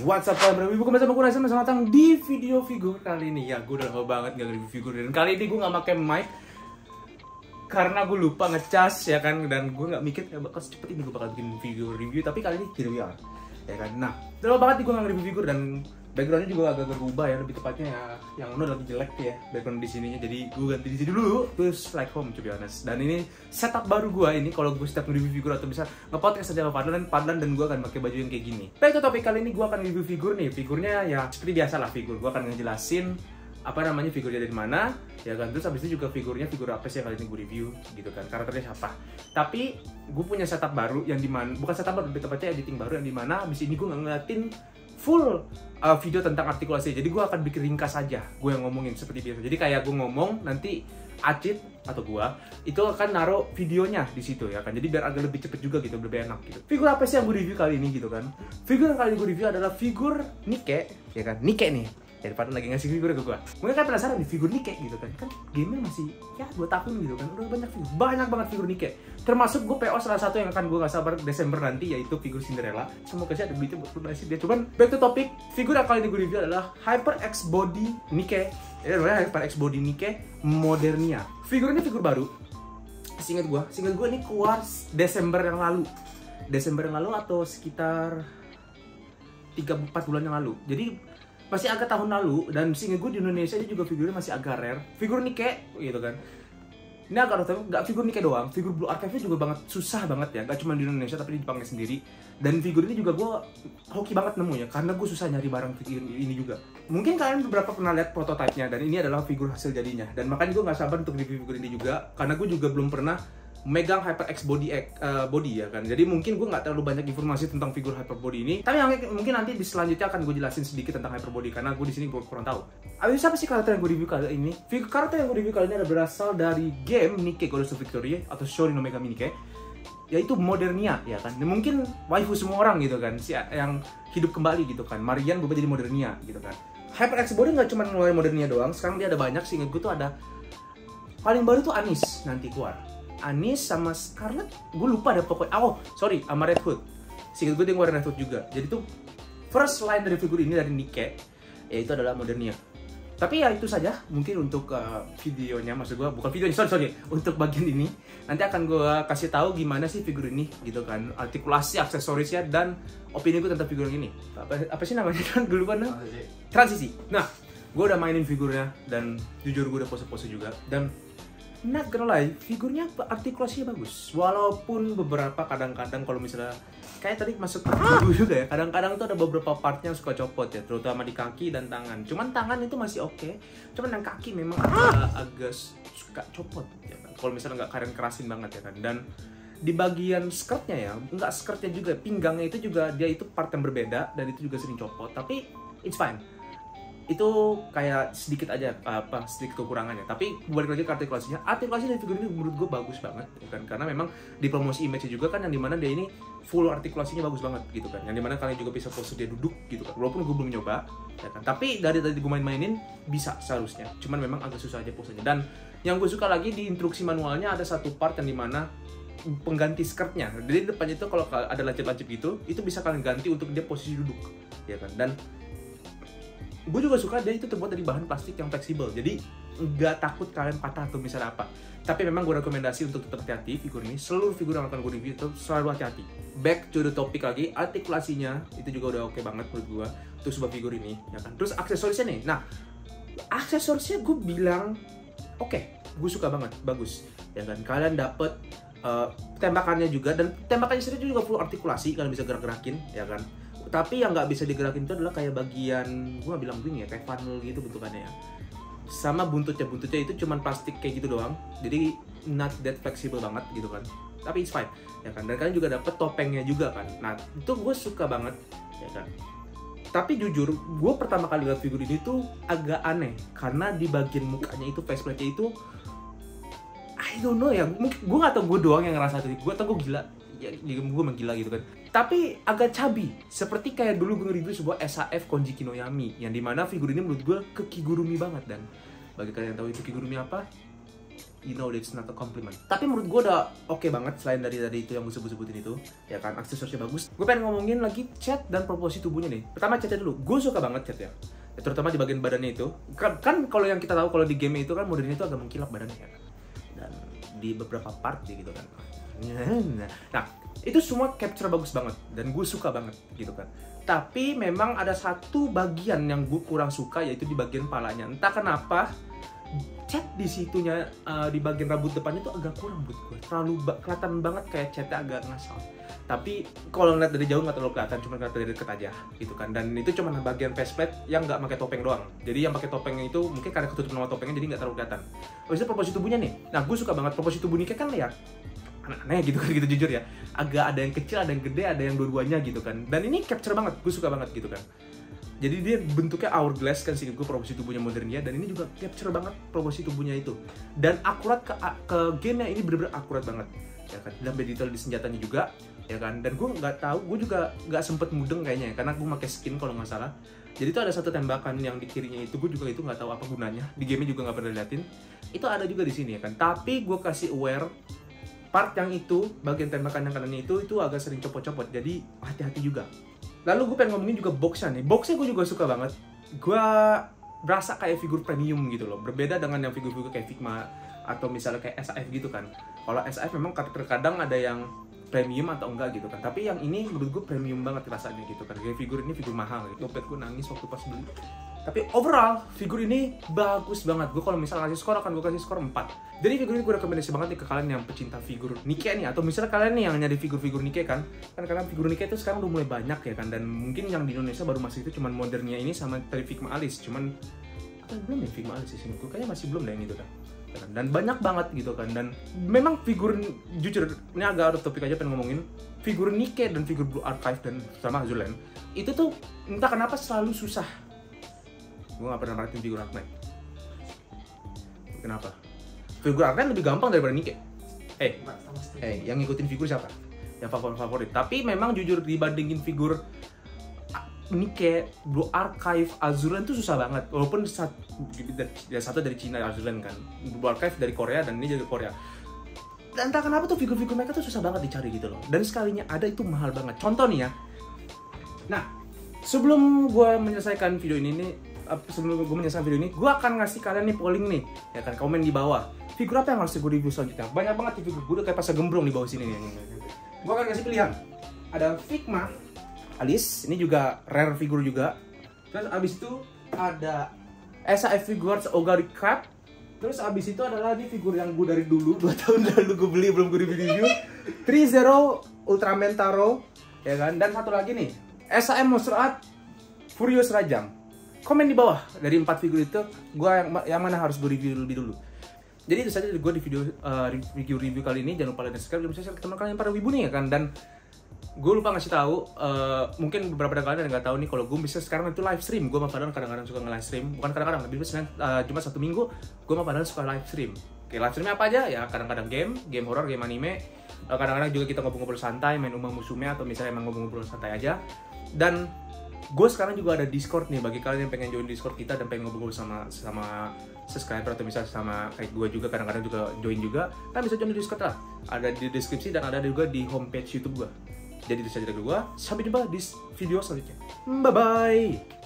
What's up kalian, gue sama gue Raisa, selamat datang di video figur kali ini. Ya, gue udah lama banget gak review figur. Dan kali ini gue gak pakai mic karena gue lupa ngecas, ya kan. Dan gue gak mikir kayak bakal secepat ini gue bakal bikin video review. Tapi kali ini here we are, ya kan. Nah, udah lama banget nih gue gak review figur. Dan backgroundnya juga agak berubah ya, lebih tepatnya ya. Yang udah lagi jelek ya background di sininya. Jadi gue ganti di sini dulu, terus like home to be honest. Dan ini setup baru gue ini kalau gue setiap review figur atau bisa nge-podcast aja sama Padlan dan gue akan pakai baju yang kayak gini. Baik, topik kali ini gue akan review figur nih. Figurnya ya seperti biasa lah figur. Gue akan ngejelasin apa namanya figurnya dari mana, ya kan. Terus habis itu juga figurnya figur apa sih yang kali ini gue review gitu kan, karakternya siapa. Tapi gue punya setup baru yang dimana, bukan setup baru, lebih tepatnya editing baru yang dimana habis ini gue nggak ngeliatin full video tentang artikulasi. Jadi gue akan bikin ringkas aja, gue yang ngomongin seperti biasa. Jadi kayak gue ngomong, nanti Acit atau gue itu akan naruh videonya di situ, ya kan. Jadi biar agak lebih cepet juga gitu, lebih enak gitu. Figur apa sih yang gue review kali ini gitu kan? Figur yang kali ini gue review adalah figur Nike, ya kan. Nike nih, daripada lagi ngasih figur ke gue. Mungkin kan penasaran nih figur Nike gitu kan. Kan game-nya masih ya 2 tahun gitu kan. Udah banyak figur, banyak banget figur Nike. Termasuk gue PO salah satu yang akan gue gak sabar Desember nanti, yaitu figur Cinderella. Semoga sih ada duitnya buat donasi dia. Cuman back to topic, figur yang kali ini gue review adalah HyperX Body Nike. Ini namanya HyperX Body Nike Modernia. Figur ini figur baru. Seingat gue ini keluar Desember yang lalu. Desember yang lalu atau sekitar 3-4 bulan yang lalu. Jadi masih agak tahun lalu, dan seingat gue di Indonesia ini juga figurnya masih agak rare. Figur Nike gitu kan. Ini agak rare, nggak figur Nike doang, figur Blue Archive juga banget susah banget ya, nggak cuma di Indonesia tapi di Jepangnya sendiri. Dan figur ini juga gue hoki banget nemunya, karena gue susah nyari barang figur ini juga. Mungkin kalian beberapa pernah lihat prototipenya, dan ini adalah figur hasil jadinya. Dan makanya gue nggak sabar untuk review figur ini juga, karena gue juga belum pernah megang HyperX body ya kan. Jadi mungkin gue nggak terlalu banyak informasi tentang figur Hyperbody ini. Tapi mungkin nanti di selanjutnya akan gue jelasin sedikit tentang Hyperbody, karena gue di sini kurang tahu. Abis siapa sih karakter yang gue review kali ini? Karakter yang gue review kali ini adalah berasal dari game Nike Goddess of Victory atau Shorin no Megami Nike, yaitu Modernia, ya kan. Mungkin waifu semua orang gitu kan, si yang hidup kembali gitu kan. Marian berubah jadi Modernia gitu kan. HyperX Body nggak cuma ngeluarin Modernia doang, sekarang dia ada banyak sih. Ingat gue tuh ada paling baru tuh Anis nanti keluar. Anis sama Scarlet, gue lupa ada pokoknya. Oh, sorry, sama Red Hood. Seingat gue dia ngeluarin Red Hood juga. Jadi tuh first line dari figur ini dari Nike, yaitu adalah Modernia. Tapi ya itu saja mungkin untuk videonya, maksud gue bukan videonya, sorry, untuk bagian ini nanti akan gue kasih tahu gimana sih figur ini gitu kan, artikulasi, aksesorisnya, dan opini gue tentang figur ini. Apa sih namanya kan, gue lupa nah? Transisi. Nah, gue udah mainin figurnya dan jujur gue udah pose-pose juga, dan not gonna lie, figurnya artikulasinya bagus. Walaupun beberapa kadang-kadang kalau misalnya kayak tadi masuk dulu juga ya, kadang-kadang tuh ada beberapa partnya yang suka copot ya, terutama di kaki dan tangan. Cuman tangan itu masih oke, cuman yang kaki memang agak suka copot ya kan. Kalau misalnya nggak keren-kerasin banget ya kan. Dan di bagian skirtnya ya, nggak skirtnya juga, pinggangnya itu juga dia itu part yang berbeda, dan itu juga sering copot. Tapi it's fine. Itu kayak sedikit aja sedikit kekurangannya. Tapi balik lagi ke artikulasinya, artikulasi dari figur ini menurut gue bagus banget ya kan, karena memang di promosi image juga kan, yang dimana dia ini full artikulasinya bagus banget gitu kan, yang dimana kalian juga bisa pose dia duduk gitu kan, walaupun gue belum nyoba ya kan. Tapi dari tadi gue mainin bisa seharusnya, cuman memang agak susah aja posenya. Dan yang gue suka lagi di instruksi manualnya ada satu part yang dimana pengganti skirtnya. Jadi depannya itu kalau ada lancip-lancip gitu, itu bisa kalian ganti untuk dia posisi duduk ya kan. Dan gue juga suka dia itu terbuat dari bahan plastik yang fleksibel, jadi nggak takut kalian patah atau misalnya apa. Tapi memang gue rekomendasi untuk tetap hati-hati figur ini. Seluruh figur yang akan gue review itu selalu hati-hati. Back to the topic lagi, artikulasinya itu juga udah oke banget menurut gue untuk sebuah figur ini ya kan. Terus aksesorisnya nih, nah aksesorisnya gue bilang oke, gue suka banget, bagus ya kan. Kalian dapet tembakannya juga, dan tembakannya sendiri juga full artikulasi, kalian bisa gerak-gerakin ya kan. Tapi yang nggak bisa digerakin itu adalah kayak bagian, gue bilang gini ya, kayak funnel gitu bentukannya ya. Sama buntutnya itu cuman plastik kayak gitu doang. Jadi not that flexible banget gitu kan. Tapi it's fine ya kan. Dan kalian juga dapet topengnya juga kan. Nah itu gue suka banget ya kan. Tapi jujur, gue pertama kali lihat figur ini tuh agak aneh, karena di bagian mukanya itu, faceplate-nya itu I don't know ya, mungkin gue gak tau gue doang yang ngerasa itu. Gue tau gue gila ya, gue emang gila gitu kan. Tapi agak chubby, seperti kayak dulu gue nge-review sebuah SAF Konjiki no Yami, yang dimana figur ini menurut gue ke Kigurumi banget. Dan bagi kalian yang tahu itu Kigurumi apa, you know it's not a compliment. Tapi menurut gue udah oke banget selain dari itu yang gue sebut-sebutin itu, ya kan, aksesorisnya bagus. Gue pengen ngomongin lagi cat dan proporsi tubuhnya nih. Pertama catnya dulu, gue suka banget catnya. Ya, terutama di bagian badannya itu. Kan kalau yang kita tahu kalau di game itu kan modelnya itu agak mengkilap badannya ya kan. Dan di beberapa part gitu kan. Nah, itu semua capture bagus banget dan gue suka banget gitu kan. Tapi memang ada satu bagian yang gue kurang suka, yaitu di bagian palanya. Entah kenapa cat di situnya di bagian rambut depannya tuh agak kurang buat gue. Terlalu kelihatan banget kayak catnya agak ngasal. Tapi kalau ngeliat dari jauh nggak terlalu kelihatan, cuma kelihatan dari deket aja gitu kan. Dan itu cuma bagian faceplate yang nggak pakai topeng doang. Jadi yang pakai topengnya itu mungkin karena ketutup sama topengnya jadi nggak terlalu kelihatan. Habis itu proporsi tubuhnya nih. Nah, gue suka banget proporsi tubuh Nike kan ya aneh gitu kan, gitu jujur ya. Agak ada yang kecil, ada yang gede, ada yang dua-duanya gitu kan. Dan ini capture banget, gue suka banget gitu kan. Jadi dia bentuknya hourglass kan sih, gue proporsi tubuhnya modernnya, dan ini juga capture banget proporsi tubuhnya itu. Dan akurat ke gamenya ini bener-bener akurat banget, ya kan. Dan detail di senjatanya juga, ya kan. Dan gue nggak tahu, gue juga nggak sempet mudeng kayaknya, karena gue pakai skin kalau nggak salah. Jadi itu ada satu tembakan yang di kirinya itu, gue juga itu nggak tahu apa gunanya. Di game juga nggak pernah liatin. Itu ada juga di sini ya kan. Tapi gue kasih aware part yang itu, bagian tembakan yang kanannya itu agak sering copot-copot, jadi hati-hati juga. Lalu gue pengen ngomongin juga boxnya nih. Boxnya gue juga suka banget. Gue berasa kayak figur premium gitu loh. Berbeda dengan yang figur-figur kayak Figma atau misalnya kayak SAF gitu kan. Kalau SAF memang terkadang ada yang premium atau enggak gitu kan. Tapi yang ini menurut gue premium banget rasanya gitu kan. Kayak figur ini figur mahal gitu. Dompet gue nangis waktu pas beli. Tapi overall, figur ini bagus banget. Gue kalau misalnya kasih skor, akan gue kasih skor 4. Jadi figur ini gue rekomendasi banget nih ke kalian yang pecinta figur Nike nih. Atau misalnya kalian nih yang nyari figur-figur Nike kan. Kan karena figur Nike itu sekarang udah mulai banyak ya kan. Dan mungkin yang di Indonesia baru masih itu cuman modernnya ini sama dari Figma Alice. Cuman, atau belum ya Figma Alice di sini. Gue kayaknya masih belum deh yang itu kan. Dan banyak banget gitu kan. Dan memang figur, jujur, ini agak out of topic aja pengen ngomongin. Figur Nike dan figur Blue Archive dan sama Azulen itu tuh entah kenapa selalu susah. Gue gak pernah merhatiin figur Arknight. Kenapa? Figur Arknight lebih gampang daripada Nike. Yang ngikutin figur siapa? Yang favorit. Tapi memang jujur dibandingin figur Nike, Blue Archive, Azulen tuh susah banget. Walaupun satu dari Cina, Azulen kan. Blue Archive dari Korea dan ini dari Korea. Dan entah kenapa tuh figur-figur mereka tuh susah banget dicari gitu loh. Dan sekalinya ada itu mahal banget. Contoh nih ya. Nah, sebelum gue menyelesaikan video ini nih, gue akan ngasih kalian nih polling nih, ya kan, komen di bawah. Figur apa yang harus gue review selanjutnya? Banyak banget nih figur, gue udah kayak pasar gembrong di bawah sini nih. Gue akan kasih pilihan. Ada Figma Alice, ini juga rare figur juga. Terus abis itu ada SAF Figures Ogari Crab. Terus abis itu adalah ini figur yang gue dari dulu, 2 tahun lalu gue beli, belum gue review. 3-0 Ultraman Taro, ya kan. Dan satu lagi nih, SAM Monster Art Furious Rajang. Komen di bawah dari 4 figur itu, gue yang mana harus gue review lebih dulu. Jadi itu saja gue di video review kali ini. Jangan lupa like dan subscribe, dan share ke teman kalian para wibu nih ya kan. Dan gue lupa ngasih tahu, mungkin beberapa dari kalian nggak tahu nih kalau gue bisa sekarang itu live stream. Gue sama Padahal kadang-kadang suka nge-live stream, bukan kadang-kadang, lebih biasanya cuma 1 minggu gue sama Padahal suka live stream. Oke, live streamnya apa aja ya? Kadang-kadang game horror, game anime. Kadang-kadang juga kita ngobrol-ngobrol santai, main Uma Musume, atau misalnya emang ngobrol-ngobrol santai aja. Dan gue sekarang juga ada Discord nih, bagi kalian yang pengen join Discord kita dan pengen ngobrol sama subscriber atau misalnya sama kayak gue juga kadang-kadang juga join juga, kan bisa join di Discord lah. Ada di deskripsi dan ada juga di homepage YouTube gue. Jadi itu saja dari gue. Sampai jumpa di video selanjutnya. Bye bye.